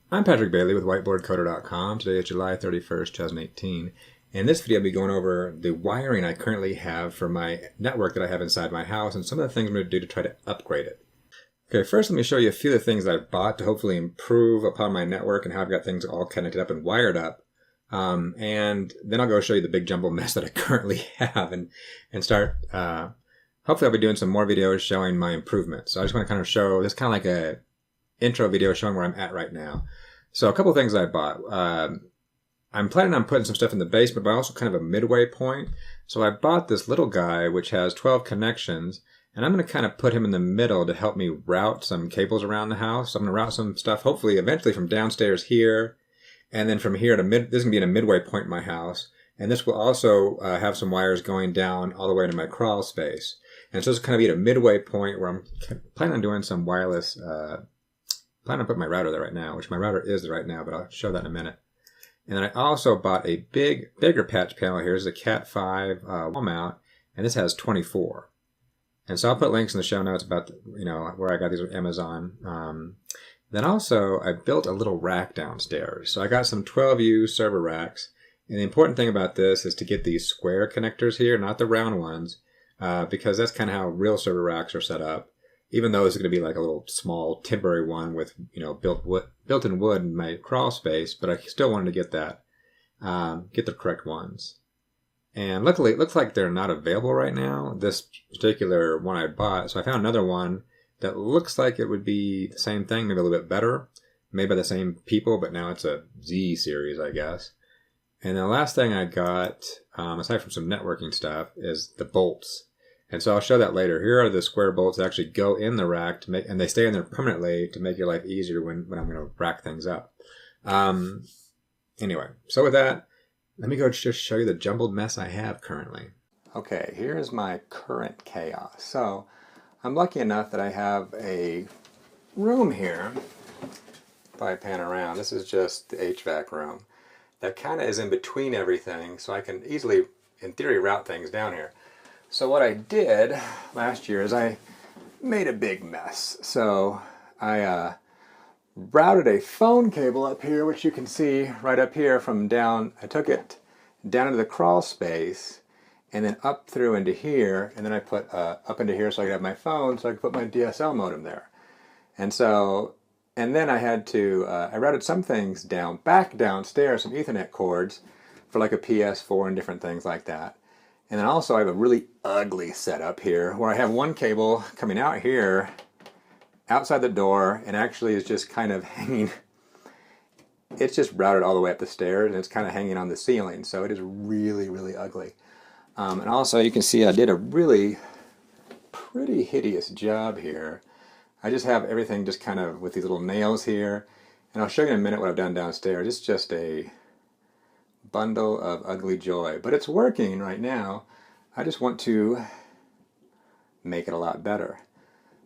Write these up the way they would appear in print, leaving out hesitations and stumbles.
I'm Patrick Bailey with whiteboardcoder.com. Today is July 31st, 2018. In this video, I'll be going over the wiring I currently have for my network that I have inside my house and some of the things I'm going to do to try to upgrade it. Okay, first let me show you a few of the things that I've bought to hopefully improve upon my network and how I've got things all connected up and wired up. And then I'll go show you the big jumbled mess that I currently have and start, hopefully I'll be doing some more videos showing my improvements. So I just want to kind of show, this kind of like a intro video showing where I'm at right now. So a couple of things I bought. I'm planning on putting some stuff in the basement, but also kind of a midway point. So I bought this little guy, which has 12 connections, and I'm going to kind of put him in the middle to help me route some cables around the house. So I'm going to route some stuff, hopefully, eventually from downstairs here, and then from here to this is going to be in a midway point in my house. And this will also have some wires going down all the way to my crawl space. And so it's kind of be at a midway point where I'm planning on doing some wireless plan on putting my router there right now, which my router is there right now, but I'll show that in a minute. And then I also bought a bigger patch panel here. This is a Cat 5 wall mount, and this has 24. And so I'll put links in the show notes about where I got these with Amazon. Then also I built a little rack downstairs. So I got some 12U server racks, and the important thing about this is to get these square connectors here, not the round ones, because that's kind of how real server racks are set up. Even though this is going to be like a little small temporary one with, built-in wood in my crawl space, but I still wanted to get that, get the correct ones. And luckily, it looks like they're not available right now, this particular one I bought. So I found another one that looks like it would be the same thing, maybe a little bit better, made by the same people, but now it's a Z series, I guess. And the last thing I got, aside from some networking stuff, is the bolts. And so I'll show that later. Here are the square bolts that actually go in the rack and they stay in there permanently to make your life easier when I'm going to rack things up. Anyway, so with that, let me go just show you the jumbled mess I have currently. Okay, here's my current chaos. So I'm lucky enough that I have a room here. If I pan around, this is just the HVAC room that kind of is in between everything, so I can easily, in theory, route things down here. So what I did last year is I made a big mess. So I routed a phone cable up here, which you can see right up here from down. I took it down into the crawl space and then up through into here, and then I put up into here so I could have my phone, so I could put my DSL modem there. And then I had to, I routed some things back downstairs, some Ethernet cords for like a PS4 and different things like that. And then also I have a really ugly setup here where I have one cable coming out here outside the door and actually is just kind of hanging. It's just routed all the way up the stairs and it's kind of hanging on the ceiling. So it is really, really ugly. And also you can see I did a really pretty hideous job here. I just have everything just kind of with these little nails here. And I'll show you in a minute what I've done downstairs. It's just a bundle of ugly joy, but it's working right now. I just want to make it a lot better.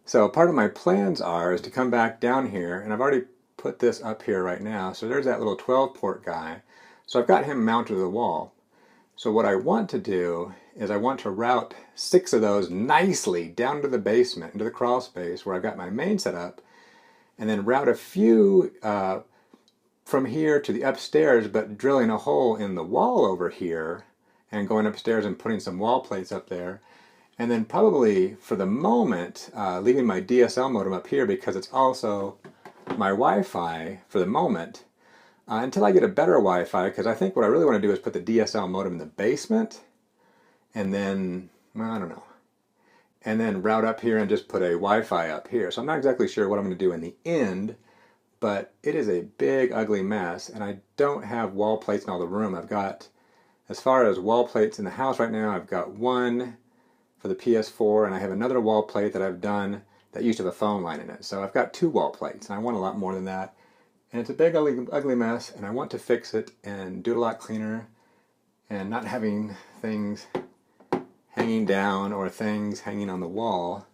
So part of my plans is to come back down here, and I've already put this up here right now. So there's that little 12 port guy. So I've got him mounted to the wall. So what I want to do is I want to route 6 of those nicely down to the basement, into the crawl space where I've got my main set up, and then route a few from here to the upstairs, but drilling a hole in the wall over here and going upstairs and putting some wall plates up there. And then probably for the moment leaving my DSL modem up here because it's also my Wi-Fi for the moment until I get a better Wi-Fi, because I think what I really want to do is put the DSL modem in the basement and then, well, I don't know, and then route up here and just put a Wi-Fi up here. So I'm not exactly sure what I'm going to do in the end, but it is a big, ugly mess, and I don't have wall plates in all the room. I've got, as far as wall plates in the house right now, I've got one for the PS4, and I have another wall plate that I've done that used to have a phone line in it. So I've got 2 wall plates, and I want a lot more than that. And it's a big, ugly mess, and I want to fix it and do it a lot cleaner and not having things hanging down or things hanging on the wall.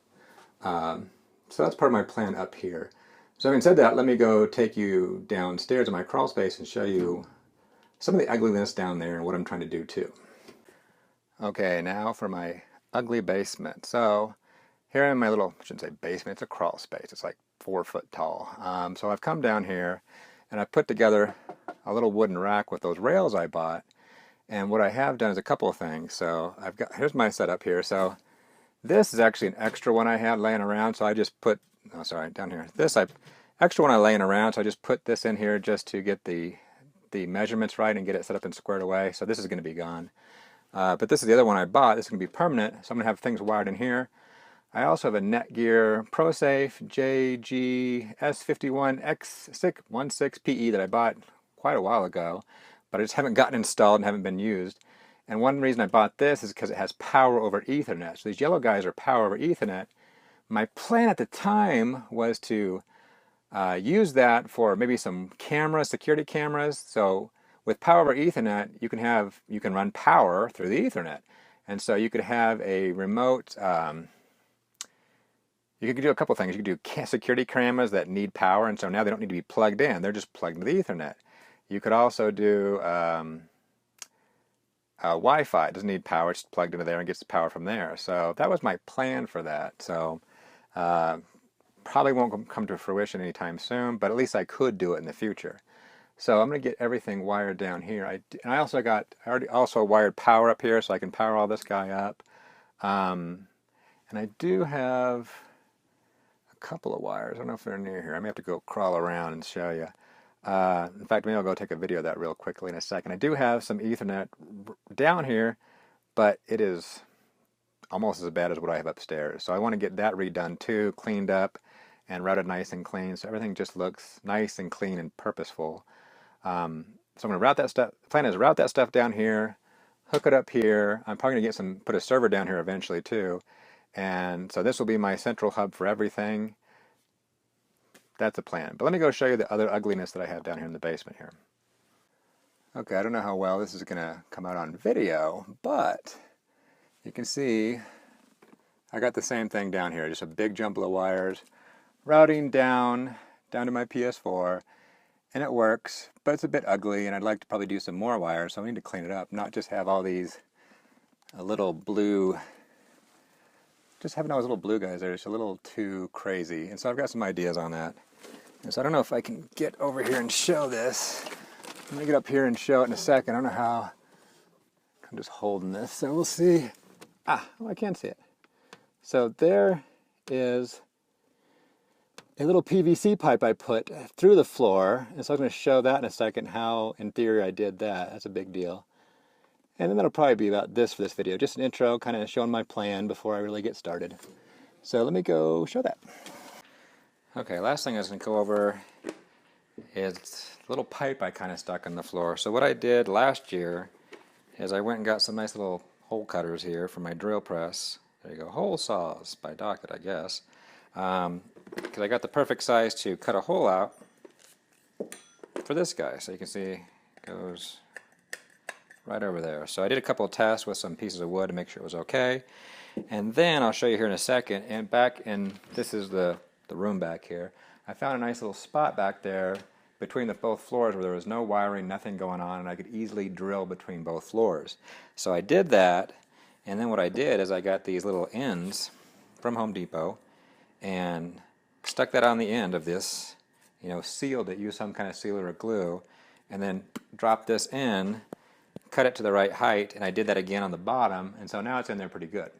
So that's part of my plan up here. So having said that, let me go take you downstairs in my crawl space and show you some of the ugliness down there and what I'm trying to do too. Okay, now for my ugly basement. So here in my little, I shouldn't say basement, it's a crawl space. It's like 4 foot tall. So I've come down here and I put together a little wooden rack with those rails I bought. And what I have done is a couple of things. So here's my setup here. So this is actually an extra one I had laying around, so I just put, oh sorry, down here. Extra one I laying around, so I just put this in here just to get the measurements right and get it set up and squared away. So this is going to be gone. But this is the other one I bought. This is going to be permanent, so I'm going to have things wired in here. I also have a Netgear ProSafe JG-S51X16PE that I bought quite a while ago, but I just haven't gotten installed and haven't been used. And one reason I bought this is because it has power over Ethernet. So these yellow guys are power over Ethernet. My plan at the time was to use that for maybe some cameras, security cameras. So with power over Ethernet, you can run power through the Ethernet. And so you could have a remote, you could do a couple things. You could do security cameras that need power, and so now they don't need to be plugged in. They're just plugged into the Ethernet. You could also do Wi-Fi. It doesn't need power. It's plugged into there and gets the power from there. So that was my plan for that. So probably won't come to fruition anytime soon, but at least I could do it in the future. So I'm going to get everything wired down here. I already also wired power up here, so I can power all this guy up. And I do have a couple of wires. I don't know if they're near here. I may have to go crawl around and show you. In fact, maybe I'll go take a video of that real quickly in a second. I do have some Ethernet down here, but it is almost as bad as what I have upstairs. So I want to get that redone too, cleaned up, and routed nice and clean, so everything just looks nice and clean and purposeful. So I'm going to route that stuff. The plan is to route that stuff down here, hook it up here. I'm probably going to put a server down here eventually too. And so this will be my central hub for everything. That's the plan. But let me go show you the other ugliness that I have down here in the basement here. Okay, I don't know how well this is going to come out on video, but you can see I got the same thing down here, just a big jumble of wires routing down to my PS4, and it works, but it's a bit ugly, and I'd like to probably do some more wires, so I need to clean it up, not just have all these little blue, just having all those little blue guys there, just a little too crazy. And so I've got some ideas on that. And so I don't know if I can get over here and show this. I'm going to get up here and show it in a second. I don't know how. I'm just holding this, so we'll see. Oh, I can see it. So there is a little PVC pipe I put through the floor, and so I'm going to show that in a second, how in theory I did that. That's a big deal. And then that'll probably be about this for this video, just an intro, kind of showing my plan before I really get started. So let me go show that. Okay, last thing I was going to go over is a little pipe I kind of stuck in the floor. So what I did last year is I went and got some nice little hole cutters here for my drill press. There you go, hole saws by Docket, I guess. Because I got the perfect size to cut a hole out for this guy. So you can see it goes right over there. So I did a couple of tests with some pieces of wood to make sure it was okay. And then I'll show you here in a second. And this is the room back here. I found a nice little spot back there between both floors where there was no wiring, nothing going on, and I could easily drill between both floors. So I did that, and then what I did is I got these little ends from Home Depot and stuck that on the end of this, sealed it, used some kind of sealer or glue, and then dropped this in, cut it to the right height, and I did that again on the bottom, and so now it's in there pretty good.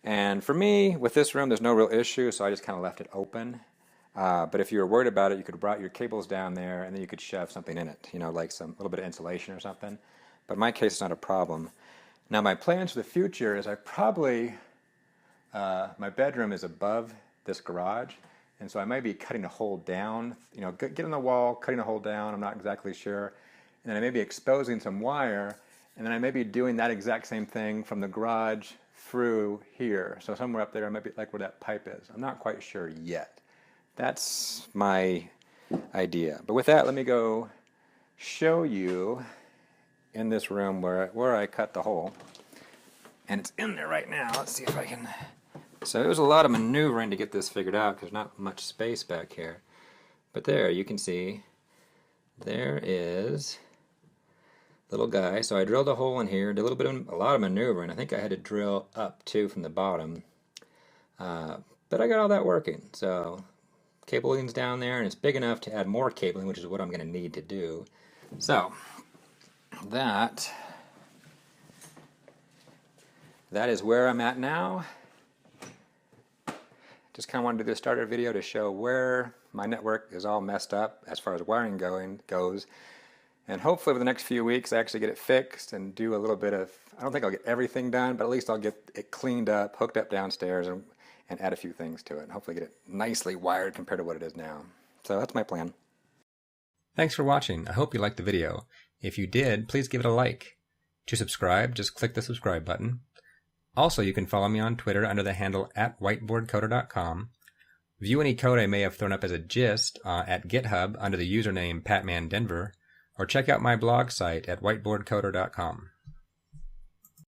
And for me, with this room, there's no real issue, so I just kind of left it open. But if you were worried about it, you could route your cables down there, and then you could shove something in it, like some little bit of insulation or something. But in my case, it's not a problem. Now, my plans for the future is my bedroom is above this garage, and so I might be cutting a hole down, get in the wall, cutting a hole down, I'm not exactly sure. And then I may be exposing some wire, and then I may be doing that exact same thing from the garage through here. So somewhere up there, I might be like where that pipe is. I'm not quite sure yet. That's my idea. But with that, let me go show you in this room where I cut the hole. And it's in there right now. Let's see if I can. So it was a lot of maneuvering to get this figured out because there's not much space back here. But there, you can see, there is a little guy. So I drilled a hole in here, did a lot of maneuvering. I think I had to drill up too from the bottom. But I got all that working. So cabling's down there, and it's big enough to add more cabling, which is what I'm going to need to do. So that is where I'm at now. Just kind of wanted to do a starter video to show where my network is all messed up as far as wiring goes. And hopefully over the next few weeks I actually get it fixed and do a little bit of, I don't think I'll get everything done, but at least I'll get it cleaned up, hooked up downstairs, and add a few things to it. And hopefully get it nicely wired compared to what it is now. So that's my plan. Thanks for watching. I hope you liked the video. If you did, please give it a like. To subscribe, just click the subscribe button. Also, you can follow me on Twitter under the handle @whiteboardcoder.com. View any code I may have thrown up as a gist at GitHub under the username PatmanDenver, or check out my blog site at whiteboardcoder.com.